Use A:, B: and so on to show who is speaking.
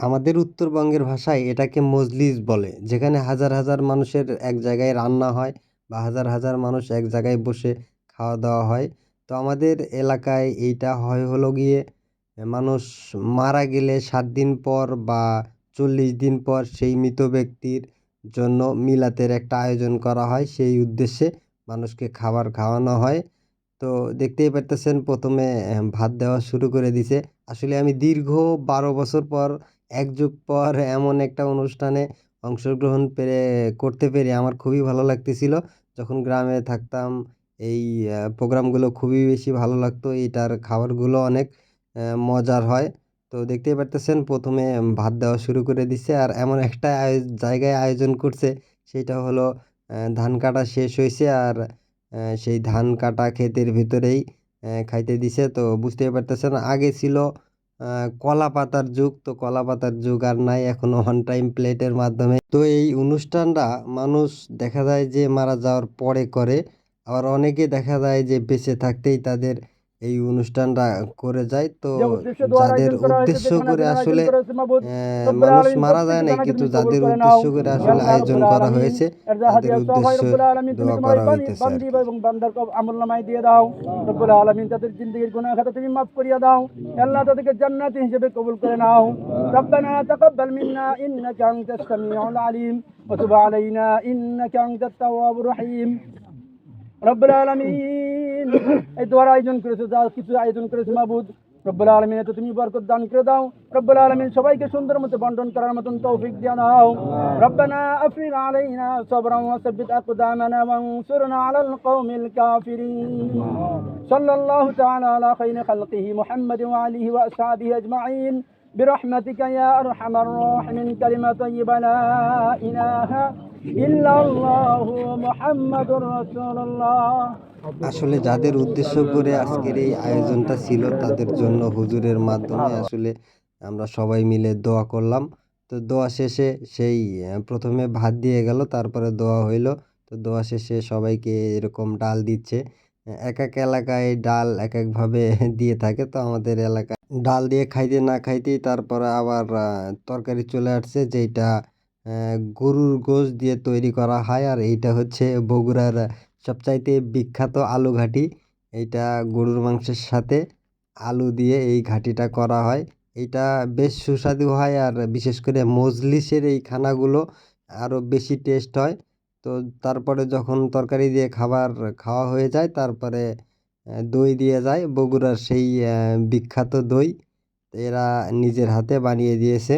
A: আমাদের উত্তরবঙ্গের ভাষায় এটাকে মজলিস বলে। যেখানে হাজার, হাজার মানুষের এক জায়গায় রান্না হয় বা হাজার, হাজার মানুষ এক জায়গায় বসে খাওয়া-দাওয়া হয়। তো আমাদের এলাকায় এইটা হয় হলো গিয়ে মানুষ মারা গেলে ৭ দিন পর বা ৪০ দিন পর সেই মৃত ব্যক্তির জন্য মিলাতের একটা আয়োজন করা হয়। সেই উদ্দেশ্যে মানুষকে খাবার খাওয়ানো হয়। তো দেখতেই পারতেছেন ১ম এ ভাত দেওয়া শুরু করে দিছে। আসলে আমি দীর্ঘ ১২ বছর পর, এক যুগ পর এমন একটা অনুষ্ঠানে অংশগ্রহণ করতে পেরে আমার খুবই ভালো লাগতেছিল। যখন গ্রামে থাকতাম এই প্রোগ্রামগুলো খুবই বেশি ভালো লাগতো। এটার খাবারগুলো অনেক মজার হয়। তো দেখতেই পারতেছেন ১ম এ ভাত দেওয়া শুরু করে দিছে। আর এমন একটা জায়গায় আয়োজন করছে সেইটা হলো ধান কাটা শেষ হইছে আর সেই ধান কাটা ক্ষেতের ভিতরেই খাইতে দিছে। তো বুঝতেই পারতেছেন আগে ছিল আ কলা পাতার যুগ। তো কলা পাতার যুগ আর নাই। এখন ওয়ান টাইম প্লেটের মাধ্যমে। তো এই অনুষ্ঠানটা মানুষ দেখা যায় যে মারা যাওয়ার পরে করে। আবার অনেকে দেখা যায় যে বেঁচে থাকতেই তাদের এই অনুষ্ঠানটা করে যায়। তো
B: যে উদ্দেশ্য দ্বারা
A: যাদের
B: আয়োজন করা হয়েছে,
A: উদ্দেশ্য
B: যেখানে
A: করে
B: যেখানে আয়োজন
A: আসলে
B: করা হয়েছে মাবুদ রব্বুল
A: মানুষ
B: আলামিন
A: মারা যায়
B: প্রত্যেককে
A: নাই
B: জানাকে
A: কিন্তু
B: তুমি কবুল
A: যাদের
B: করে নাও।
A: উদ্দেশ্য করে
B: ইয়া
A: আসলে
B: আল্লাহ
A: আয়োজন
B: রব্বুল
A: করা
B: আলামিন
A: হয়েছে
B: এর যা
A: তাদের
B: হাদিয়া সওয়াব হয়
A: উদ্দেশ্য
B: রব্বুল আলামিন তুমি
A: দোয়া
B: তোমার
A: করা
B: এই
A: হইতেছে
B: বান্দি
A: আরকি।
B: এবং বান্দার আমলনামায় দিয়ে দাও রব্বুল আলামিন, তাদের জিন্দেগীর গুনাহ খাতা তুমি মাফ করিয়া দাও। ইয়া আল্লাহ তাদেরকে জান্নাতি হিসেবে কবুল করে নাও। রব্বানা তাকাব্বাল মিন্না ইন্নাকা আনতাস সামিউল আলিম ওয়া তুব আলাইনা ইন্নাকা আনতাত তাওয়াবুর রহিম। রব্বুল আলামিন এই দোয়ার আয়োজন করেছো, যা কিছু আয়োজন করেছো মাবুদ রব্বুল আলামিন, এত তুমি বরকত দান করে দাও। রব্বুল আলামিন সবাইকে সুন্দর মতো বন্টন করার মতন তৌফিক দিয়ে দাও। রব্বানা আফরিগ আলাইনা সাবরান ওয়া সাব্বিত আকদামানা ওয়ানসুরনা আলাল কওমিল কাফিরিন। সাল্লাল্লাহু তাআলা আলা খায়রি খালকিহি মুহাম্মাদিন ওয়া আলিহি ওয়া আসহাবিহি আজমাইন برحمتك يا أرحم الراحمين. كلمة طيبة لا إله إلا الله محمد رسول الله.
A: আসলে যাদের উদ্দেশ্য করে আজকের এই আয়োজনটা ছিল তাদের জন্য হুজুরের মাধ্যমে আসলে আমরা সবাই মিলে দোয়া করলাম। তো দোয়া শেষে সেই ১ম এ ভাত দিয়ে গেল, তারপরে দোয়া হইলো। তো দোয়া শেষে সবাইকে এরকম ডাল দিচ্ছে। একেক এলাকায় ডাল একেকভাবে দিয়ে থাকে। তো আমাদের এলাকায় ডাল দিয়ে খাইতে না খাইতেই তারপরে আবার তরকারি চলে আসছে যেইটা গরুর গোশ দিয়ে তৈরি করা হয়। আর এইটা হচ্ছে বগুড়ার সবচাইতে বিখ্যাত আলু ঘাটি। এইটা গরুর মাংসের সাথে আলু দিয়ে এই ঘাটিটা করা হয়। এইটা বেশ সুস্বাদু হয় আর বিশেষ করে মজলিসের এই খানাগুলো আরো বেশি টেস্ট হয়। তো তারপরে যখন তরকারি দিয়ে খাওয়া হয়ে যায় তারপরে দই দিয়ে যায়। বগুড়ার সেই বিখ্যাত দই এরা নিজের হাতে বানিয়ে দিয়েছে।